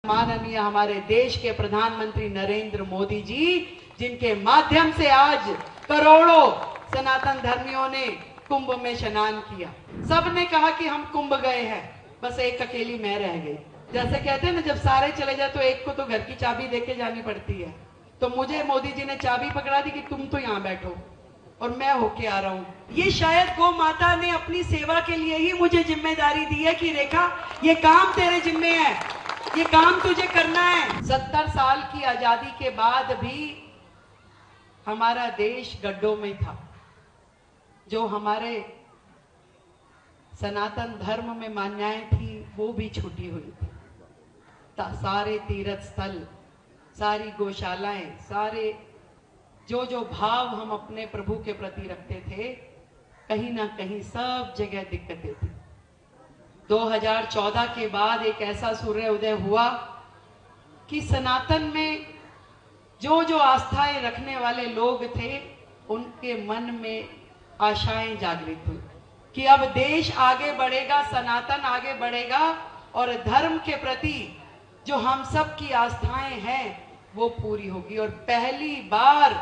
माननीय हमारे देश के प्रधानमंत्री नरेंद्र मोदी जी, जिनके माध्यम से आज करोड़ों सनातन धर्मियों ने कुंभ में स्नान किया। सबने कहा कि हम कुंभ गए हैं, बस एक अकेली मैं रह गई। जैसे कहते हैं ना, जब सारे चले जाए तो एक को तो घर की चाबी देके जानी पड़ती है। तो मुझे मोदी जी ने चाबी पकड़ा दी कि तुम तो यहाँ बैठो और मैं होके आ रहा हूँ। ये शायद गौ माता ने अपनी सेवा के लिए ही मुझे जिम्मेदारी दी है कि रेखा, ये काम तेरे जिम्मे है, ये काम तुझे करना है। 70 साल की आजादी के बाद भी हमारा देश गड्ढों में था। जो हमारे सनातन धर्म में मान्यताएं थी वो भी छूटी हुई थी। सारे तीर्थ स्थल, सारी गौशालाएं, सारे जो भाव हम अपने प्रभु के प्रति रखते थे, कहीं ना कहीं सब जगह दिक्कतें थी। 2014 के बाद एक ऐसा सूर्य उदय हुआ कि सनातन में जो आस्थाएं रखने वाले लोग थे, उनके मन में आशाएं जागृत हुई कि अब देश आगे बढ़ेगा, सनातन आगे बढ़ेगा और धर्म के प्रति जो हम सब की आस्थाएं हैं वो पूरी होगी। और पहली बार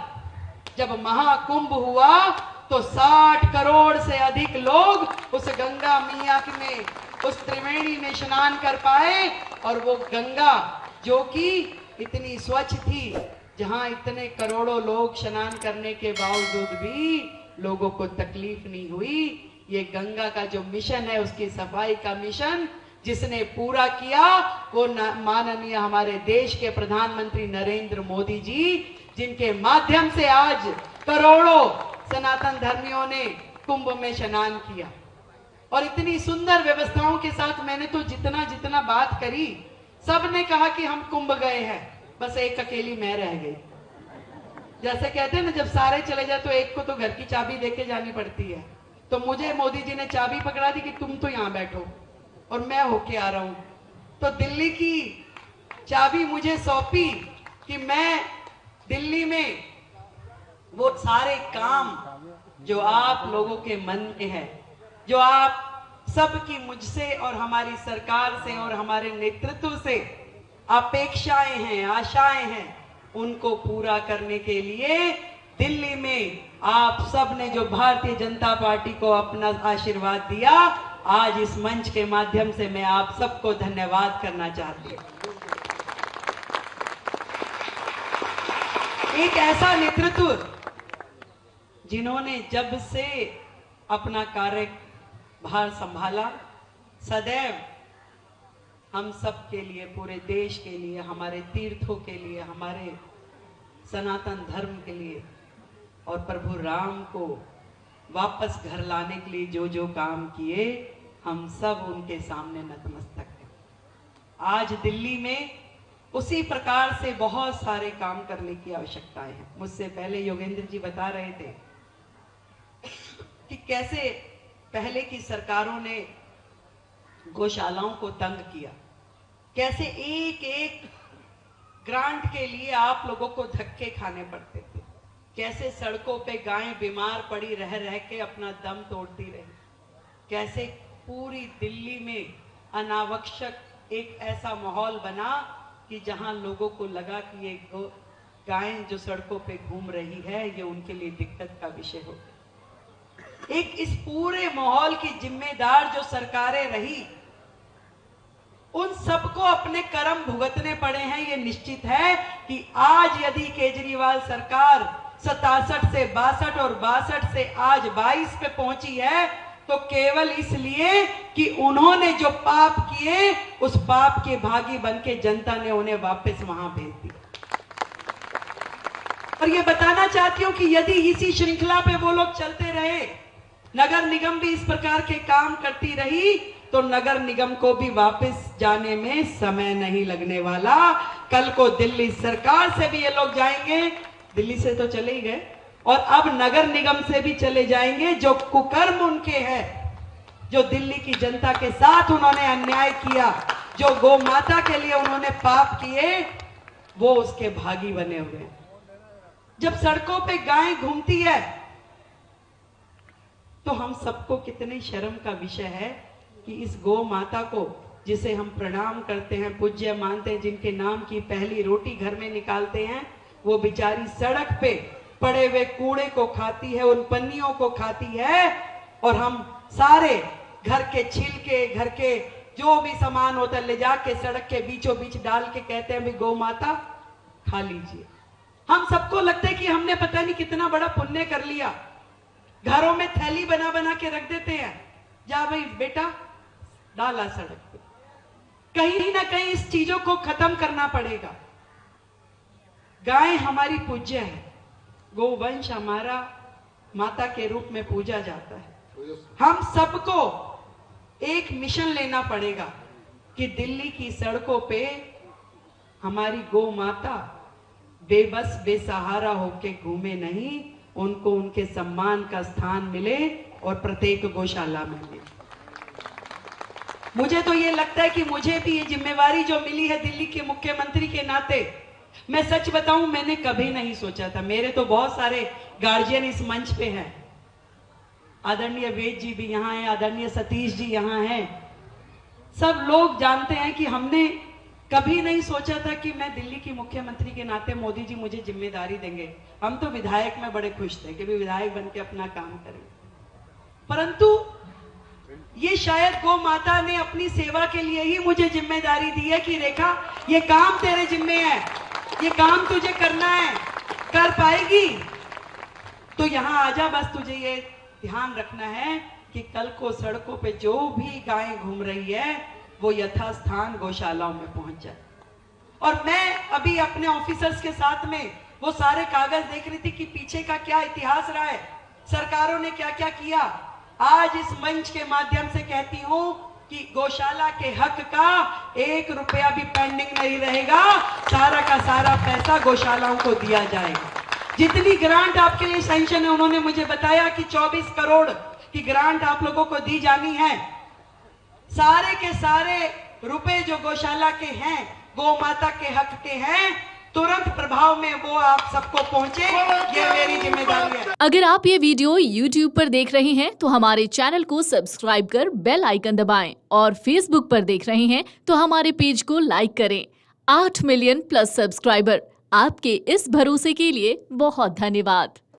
जब महाकुंभ हुआ तो 60 करोड़ से अधिक लोग उस गंगा मैया में, उस त्रिवेणी में स्नान कर पाए। और वो गंगा जो कि इतनी स्वच्छ थी, जहां इतने करोड़ों लोग स्नान करने के बावजूद भी लोगों को तकलीफ नहीं हुई। ये गंगा का जो मिशन है, उसकी सफाई का मिशन जिसने पूरा किया वो माननीय हमारे देश के प्रधानमंत्री नरेंद्र मोदी जी, जिनके माध्यम से आज करोड़ों सनातन धर्मियों ने कुंभ में स्नान किया। और इतनी सुंदर व्यवस्थाओं के साथ मैंने तो जितना बात करी, सबने कहा कि हम कुंभ गए हैं, बस एक अकेली मैं रह गई। जैसे कहते हैं ना, जब सारे चले जाए तो एक को तो घर की चाबी देके जानी पड़ती है। तो मुझे मोदी जी ने चाबी पकड़ा दी कि तुम तो यहाँ बैठो और मैं होके आ रहा हूँ। तो दिल्ली की चाबी मुझे सौंपी कि मैं दिल्ली में वो सारे काम जो आप लोगों के मन में है, जो आप सबकी मुझसे और हमारी सरकार से और हमारे नेतृत्व से अपेक्षाएं हैं, आशाएं हैं, उनको पूरा करने के लिए दिल्ली में आप सब ने जो भारतीय जनता पार्टी को अपना आशीर्वाद दिया, आज इस मंच के माध्यम से मैं आप सबको धन्यवाद करना चाहती हूं। एक ऐसा नेतृत्व जिन्होंने जब से अपना कार्यभार संभाला, सदैव हम सब के लिए, पूरे देश के लिए, हमारे तीर्थों के लिए, हमारे सनातन धर्म के लिए और प्रभु राम को वापस घर लाने के लिए जो काम किए, हम सब उनके सामने नतमस्तक हैं। आज दिल्ली में उसी प्रकार से बहुत सारे काम करने की आवश्यकताएं हैं। मुझसे पहले योगेंद्र जी बता रहे थे कि कैसे पहले की सरकारों ने गौशालाओं को तंग किया, कैसे एक एक ग्रांट के लिए आप लोगों को धक्के खाने पड़ते थे, कैसे सड़कों पे गायें बीमार पड़ी रह के अपना दम तोड़ती रही, कैसे पूरी दिल्ली में अनावश्यक एक ऐसा माहौल बना कि जहां लोगों को लगा कि ये गायें जो सड़कों पे घूम रही है ये उनके लिए दिक्कत का विषय हो। एक इस पूरे माहौल की जिम्मेदार जो सरकारें रही, उन सबको अपने कर्म भुगतने पड़े हैं। ये निश्चित है कि आज यदि केजरीवाल सरकार 67 से 62 और 62 से आज 22 पे पहुंची है तो केवल इसलिए कि उन्होंने जो पाप किए उस पाप के भागी बनके जनता ने उन्हें वापस वहां भेज दिया। और ये बताना चाहती हूं कि यदि इसी श्रृंखला पे वो लोग चलते रहे, नगर निगम भी इस प्रकार के काम करती रही, तो नगर निगम को भी वापस जाने में समय नहीं लगने वाला। कल को दिल्ली सरकार से भी ये लोग जाएंगे, दिल्ली से तो चले ही गए, और अब नगर निगम से भी चले जाएंगे। जो कुकर्म उनके हैं, जो दिल्ली की जनता के साथ उन्होंने अन्याय किया, जो गौ माता के लिए उन्होंने पाप किए, वो उसके भागी बने हुए। जब सड़कों पे गाय घूमती है तो हम सबको कितने शर्म का विषय है कि इस गौ माता को जिसे हम प्रणाम करते हैं, पूज्य मानते हैं, जिनके नाम की पहली रोटी घर में निकालते हैं, वो बेचारी सड़क पे पड़े हुए कूड़े को खाती है, उन पन्नियों को खाती है, और हम सारे घर के छिलके, घर के जो भी सामान होता है ले जाके सड़क के बीचों बीच डाल के कहते हैं भी गौ माता खा लीजिए। हम सबको लगता है कि हमने पता नहीं कितना बड़ा पुण्य कर लिया। घरों में थैली बना बना के रख देते हैं, जा भाई बेटा डाला सड़क पे। कहीं ना कहीं इस चीजों को खत्म करना पड़ेगा। गाय हमारी पूज्य है, गोवंश हमारा माता के रूप में पूजा जाता है। हम सबको एक मिशन लेना पड़ेगा कि दिल्ली की सड़कों पे हमारी गौ माता बेबस बेसहारा होके घूमे नहीं, उनको उनके सम्मान का स्थान मिले और प्रत्येक गौशाला में मिले। मुझे तो ये लगता है कि मुझे भी ये जिम्मेवारी जो मिली है दिल्ली के मुख्यमंत्री के नाते, मैं सच बताऊं मैंने कभी नहीं सोचा था। मेरे तो बहुत सारे गार्जियन इस मंच पे हैं, आदरणीय वेद जी भी यहाँ हैं, आदरणीय सतीश जी यहाँ हैं। सब लोग जानते हैं कि हमने कभी नहीं सोचा था कि मैं दिल्ली की मुख्यमंत्री के नाते मोदी जी मुझे जिम्मेदारी देंगे। हम तो विधायक में बड़े खुश थे कि भी विधायक बन के अपना काम करें, परंतु ये शायद गौ माता ने अपनी सेवा के लिए ही मुझे जिम्मेदारी दी है कि रेखा ये काम तेरे जिम्मे है, ये काम तुझे करना है, कर पाएगी तो यहाँ आजा। बस तुझे ये ध्यान रखना है कि कल को सड़कों पे जो भी गाय घूम रही है वो यथास्थान गौशालाओं में पहुंच जाए। और मैं अभी अपने ऑफिसर्स के साथ में वो सारे कागज देख रही थी कि पीछे का क्या इतिहास रहा है, सरकारों ने क्या क्या किया। आज इस मंच के माध्यम से कहती हूं कि गौशाला के हक का 1 रुपया भी पेंडिंग नहीं रहेगा, सारा का सारा पैसा गौशालाओं को दिया जाएगा। जितनी ग्रांट आपके लिए सैंक्शन है, उन्होंने मुझे बताया कि 24 करोड़ की ग्रांट आप लोगों को दी जानी है। सारे के सारे रुपए जो गौशाला के हैं, गौ माता के हक के हैं, तुरंत प्रभाव में वो आप सबको पहुंचे, ये मेरी जिम्मेदारी है। अगर आप ये वीडियो YouTube पर देख रहे हैं तो हमारे चैनल को सब्सक्राइब कर बेल आइकन दबाएं, और Facebook पर देख रहे हैं तो हमारे पेज को लाइक करें। 8 मिलियन प्लस सब्सक्राइबर, आपके इस भरोसे के लिए बहुत धन्यवाद।